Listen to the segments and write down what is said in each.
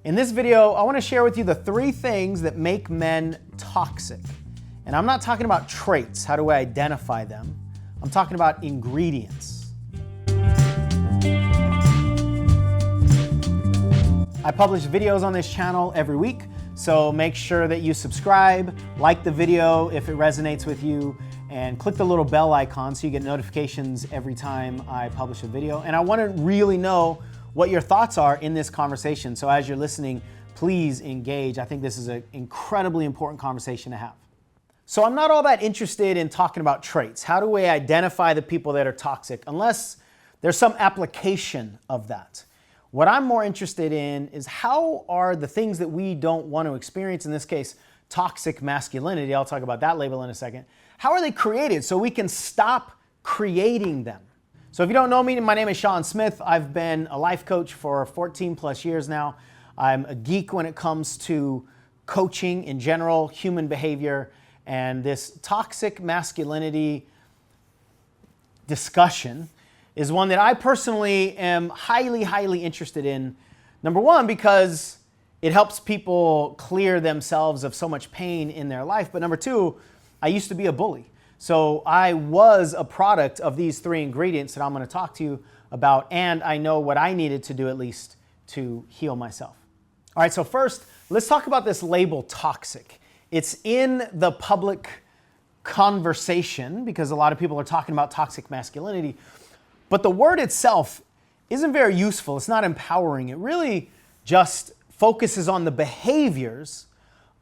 In this video, I want to share with you the 3 things that make men toxic. And I'm not talking about traits, how do I identify them? I'm talking about ingredients. I publish videos on this channel every week, so make sure that you subscribe, like the video if it resonates with you, and click the little bell icon so you get notifications every time I publish a video. And I want to really know what your thoughts are in this conversation. So as you're listening, please engage. I think this is an incredibly important conversation to have. So I'm not all that interested in talking about traits. How do we identify the people that are toxic? Unless there's some application of that. What I'm more interested in is how are the things that we don't want to experience, in this case, toxic masculinity, I'll talk about that label in a second, how are they created so we can stop creating them? So if you don't know me, my name is Sean Smith. I've been a life coach for 14 plus years now. I'm a geek when it comes to coaching in general, human behavior, and this toxic masculinity discussion is one that I personally am highly interested in. Number one, because it helps people clear themselves of so much pain in their life. But number two, I used to be a bully. So I was a product of these 3 ingredients that I'm going to talk to you about, and I know what I needed to do at least to heal myself. All right, so first, let's talk about this label toxic. It's in the public conversation because a lot of people are talking about toxic masculinity, but the word itself isn't very useful. It's not empowering. It really just focuses on the behaviors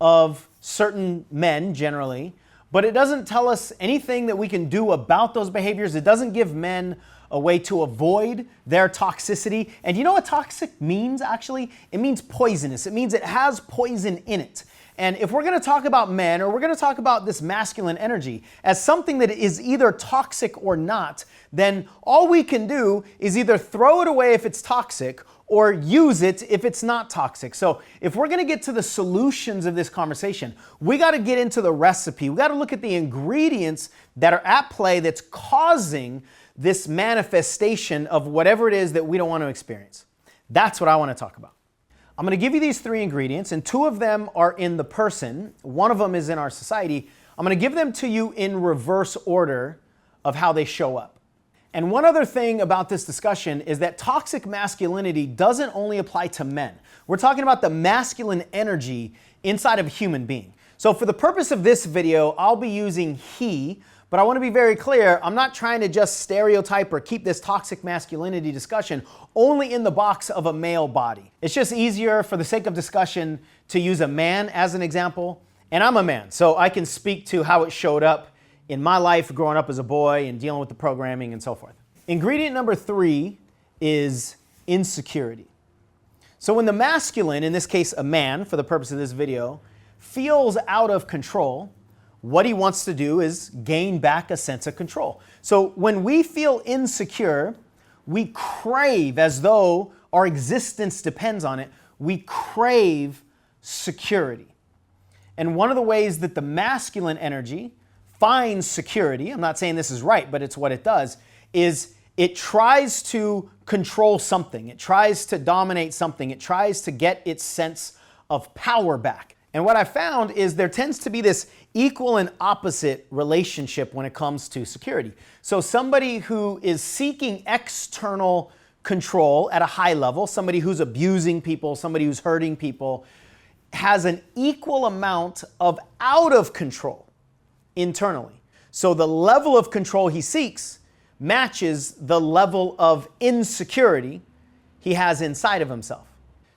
of certain men generally, but it doesn't tell us anything that we can do about those behaviors. It doesn't give men a way to avoid their toxicity. And you know what toxic means, actually? It means poisonous. It means it has poison in it. And if we're going to talk about men, or we're going to talk about this masculine energy as something that is either toxic or not, then all we can do is either throw it away if it's toxic or use it if it's not toxic. So if we're going to get to the solutions of this conversation, we got to get into the recipe. We got to look at the ingredients that are at play that's causing this manifestation of whatever it is that we don't want to experience. That's what I want to talk about. I'm going to give you these 3 ingredients, and 2 of them are in the person. 1 of them is in our society. I'm going to give them to you in reverse order of how they show up. And one other thing about this discussion is that toxic masculinity doesn't only apply to men. We're talking about the masculine energy inside of a human being. So for the purpose of this video, I'll be using he, but I want to be very clear, I'm not trying to just stereotype or keep this toxic masculinity discussion only in the box of a male body. It's just easier for the sake of discussion to use a man as an example, and I'm a man, so I can speak to how it showed up in my life growing up as a boy and dealing with the programming and so forth. Ingredient number 3 is insecurity. So when the masculine, in this case a man for the purpose of this video, feels out of control, what he wants to do is gain back a sense of control. So when we feel insecure, we crave, as though our existence depends on it, we crave security. And one of the ways that the masculine energy finds security, I'm not saying this is right, but it's what it does, is it tries to control something. It tries to dominate something. It tries to get its sense of power back. And what I found is there tends to be this equal and opposite relationship when it comes to security. So somebody who is seeking external control at a high level, somebody who's abusing people, somebody who's hurting people, has an equal amount of out of control internally. So the level of control he seeks matches the level of insecurity he has inside of himself.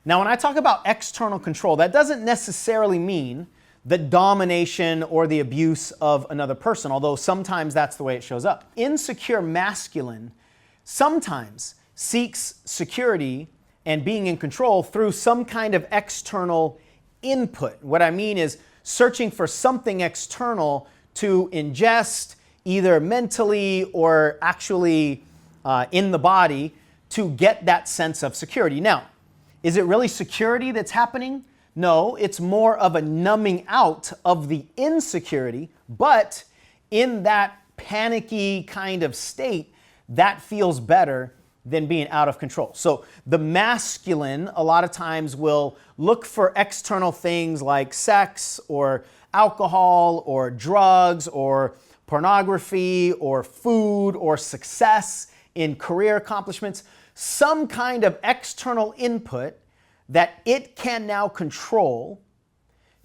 Now, when I talk about external control, that doesn't necessarily mean the domination or the abuse of another person, although sometimes that's the way it shows up. Insecure masculine sometimes seeks security and being in control through some kind of external input. What I mean is searching for something external to ingest, either mentally or actually in the body, to get that sense of security. Now, is it really security that's happening? No, it's more of a numbing out of the insecurity, but in that panicky kind of state, that feels better than being out of control. So the masculine a lot of times will look for external things like sex or alcohol or drugs or pornography or food or success in career accomplishments, some kind of external input that it can now control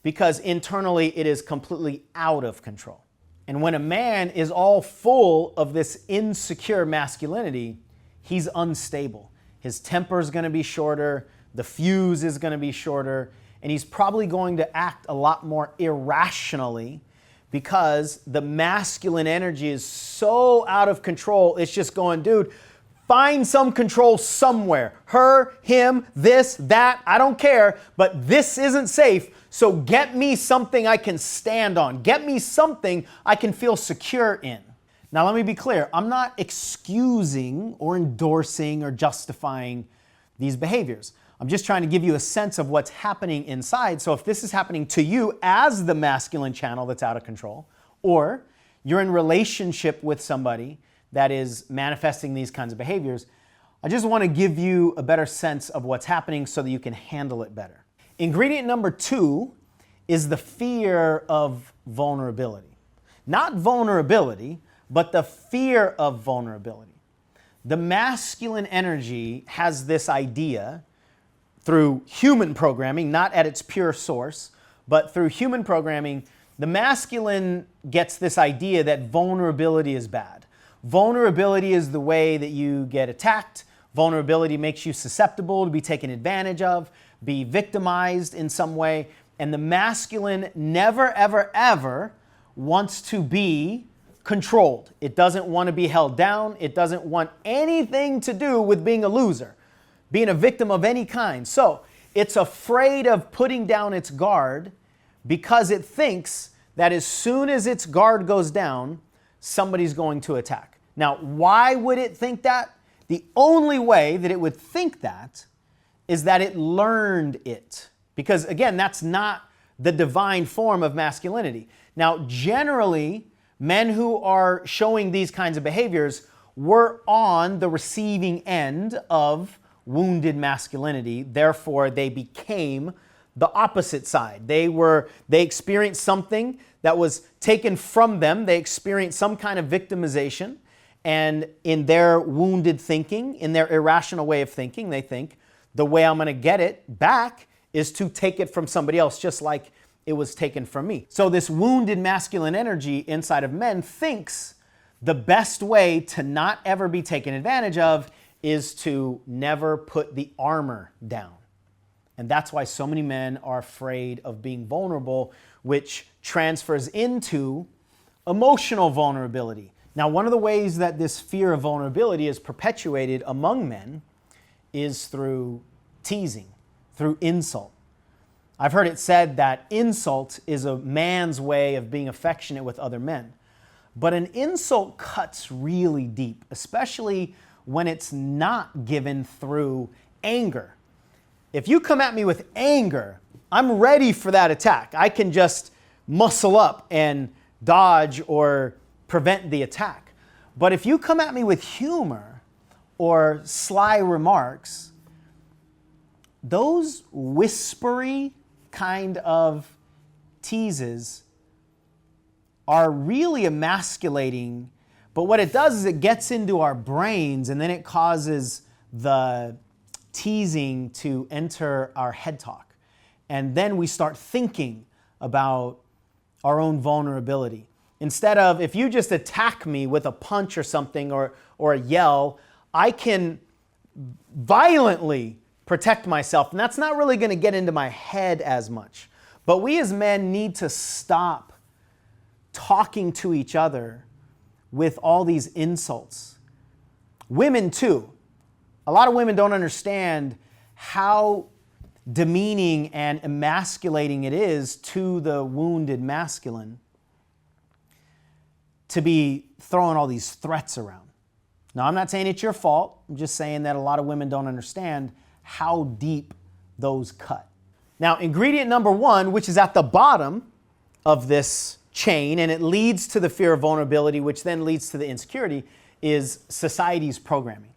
because internally it is completely out of control. And when a man is all full of this insecure masculinity, he's unstable. His temper is going to be shorter, the fuse is going to be shorter, and he's probably going to act a lot more irrationally because the masculine energy is so out of control. It's just going, dude, find some control somewhere. Her, him, this, that, I don't care, but this isn't safe. So get me something I can stand on. Get me something I can feel secure in. Now, let me be clear. I'm not excusing or endorsing or justifying these behaviors. I'm just trying to give you a sense of what's happening inside. So if this is happening to you as the masculine channel that's out of control, or you're in relationship with somebody that is manifesting these kinds of behaviors, I just want to give you a better sense of what's happening so that you can handle it better. Ingredient number 2 is the fear of vulnerability. Not vulnerability, but the fear of vulnerability. The masculine energy has this idea through human programming, not at its pure source, but through human programming, the masculine gets this idea that vulnerability is bad. Vulnerability is the way that you get attacked. Vulnerability makes you susceptible to be taken advantage of, be victimized in some way. And the masculine never, ever, ever wants to be controlled. It doesn't want to be held down. It doesn't want anything to do with being a loser, being a victim of any kind. So it's afraid of putting down its guard because it thinks that as soon as its guard goes down, somebody's going to attack. Now, why would it think that? The only way that it would think that is that it learned it. Because again, that's not the divine form of masculinity. Now, generally, men who are showing these kinds of behaviors were on the receiving end of wounded masculinity. Therefore, they became the opposite side. They experienced something that was taken from them. They experienced some kind of victimization. And in their wounded thinking, in their irrational way of thinking, they think the way I'm going to get it back is to take it from somebody else, just like it was taken from me. So this wounded masculine energy inside of men thinks the best way to not ever be taken advantage of is to never put the armor down. And that's why so many men are afraid of being vulnerable, which transfers into emotional vulnerability. Now, one of the ways that this fear of vulnerability is perpetuated among men is through teasing, through insult. I've heard it said that insult is a man's way of being affectionate with other men. But an insult cuts really deep, especially when it's not given through anger. If you come at me with anger, I'm ready for that attack. I can just muscle up and dodge or prevent the attack. But if you come at me with humor or sly remarks, those whispery kind of teases are really emasculating, but what it does is it gets into our brains and then it causes the teasing to enter our head talk. And then we start thinking about our own vulnerability. Instead of, if you just attack me with a punch or something or a yell, I can violently protect myself. And that's not really going to get into my head as much. But we as men need to stop talking to each other with all these insults. Women too. A lot of women don't understand how demeaning and emasculating it is to the wounded masculine to be throwing all these threats around. Now, I'm not saying it's your fault. I'm just saying that a lot of women don't understand how deep those cut. Now, ingredient number 1, which is at the bottom of this chain, and it leads to the fear of vulnerability, which then leads to the insecurity, is society's programming.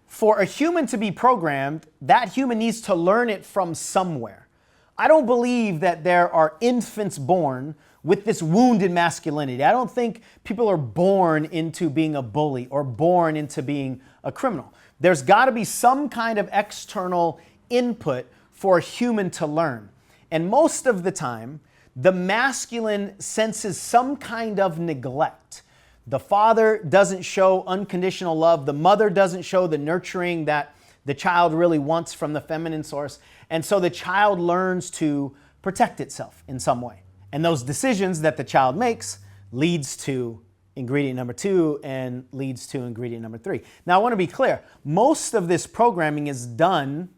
for a human to be programmed, that human needs to learn it from somewhere. I don't believe that there are infants born with this wounded masculinity. I don't think people are born into being a bully or born into being a criminal. There's got to be some kind of external input for a human to learn. And most of the time, the masculine senses some kind of neglect. The father doesn't show unconditional love. The mother doesn't show the nurturing that the child really wants from the feminine source. And so the child learns to protect itself in some way. And those decisions that the child makes leads to ingredient number 2 and leads to ingredient number 3. Now, I want to be clear. Most of this programming is done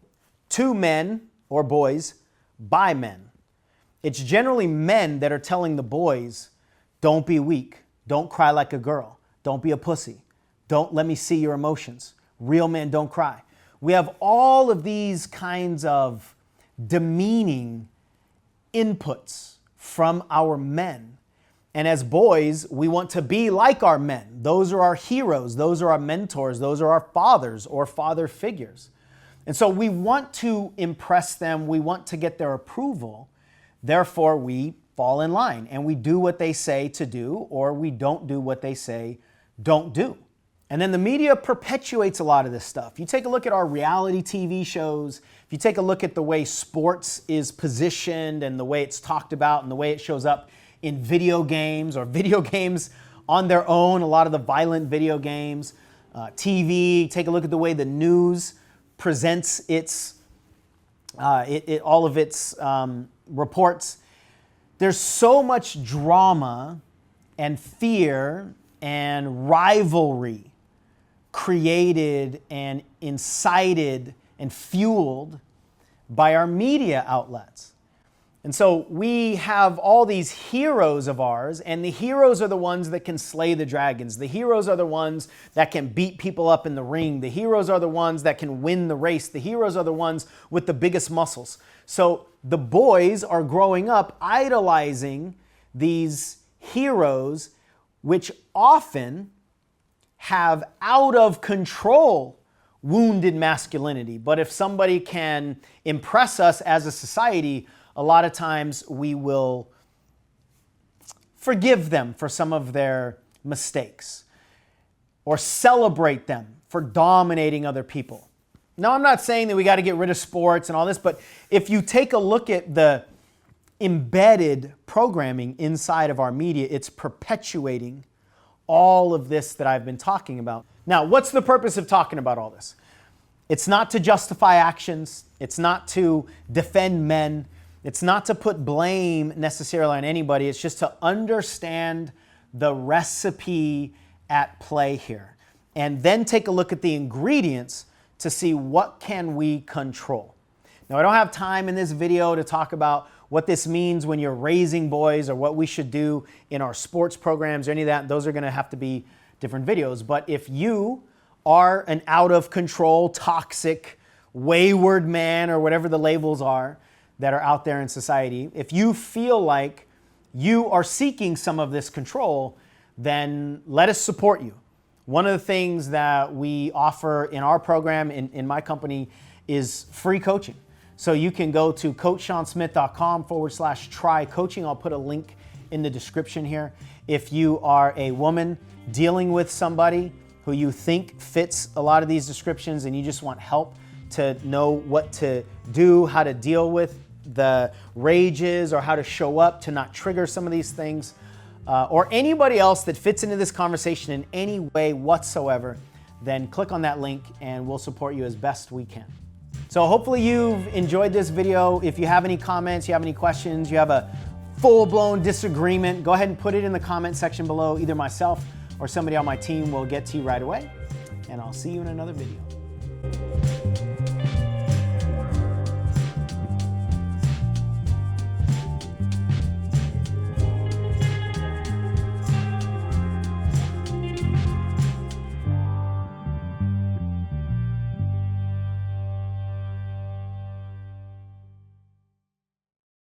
to men or boys by men. It's generally men that are telling the boys, don't be weak. Don't cry like a girl. Don't be a pussy. Don't let me see your emotions. Real men don't cry. We have all of these kinds of demeaning inputs from our men. And as boys, we want to be like our men. Those are our heroes. Those are our mentors. Those are our fathers or father figures. And so we want to impress them. We want to get their approval. Therefore, we fall in line and we do what they say to do, or we don't do what they say don't do. And then the media perpetuates a lot of this stuff. You take a look at our reality TV shows, if you take a look at the way sports is positioned and the way it's talked about and the way it shows up in video games or video games on their own, a lot of the violent video games, TV, take a look at the way the news presents all of its reports. There's so much drama and fear and rivalry created and incited and fueled by our media outlets. And so we have all these heroes of ours, and the heroes are the ones that can slay the dragons. The heroes are the ones that can beat people up in the ring. The heroes are the ones that can win the race. The heroes are the ones with the biggest muscles. So the boys are growing up idolizing these heroes, which often have out of control wounded masculinity. But if somebody can impress us as a society, a lot of times we will forgive them for some of their mistakes or celebrate them for dominating other people. Now, I'm not saying that we got to get rid of sports and all this, but if you take a look at the embedded programming inside of our media, it's perpetuating all of this that I've been talking about. Now, what's the purpose of talking about all this? It's not to justify actions. It's not to defend men. It's not to put blame necessarily on anybody. It's just to understand the recipe at play here. And then take a look at the ingredients to see what can we control. Now, I don't have time in this video to talk about what this means when you're raising boys or what we should do in our sports programs or any of that. Those are going to have to be different videos. But if you are an out of control, toxic, wayward man or whatever the labels are that are out there in society, if you feel like you are seeking some of this control, then let us support you. One of the things that we offer in our program, in my company, is free coaching. So you can go to coachshaunsmith.com/try coaching. I'll put a link in the description here. If you are a woman dealing with somebody who you think fits a lot of these descriptions and you just want help to know what to do, how to deal with the rages or how to show up to not trigger some of these things, or anybody else that fits into this conversation in any way whatsoever, then click on that link and we'll support you as best we can. So hopefully you've enjoyed this video. If you have any comments, you have any questions, you have a full-blown disagreement, go ahead and put it in the comment section below. Either myself or somebody on my team will get to you right away. And I'll see you in another video.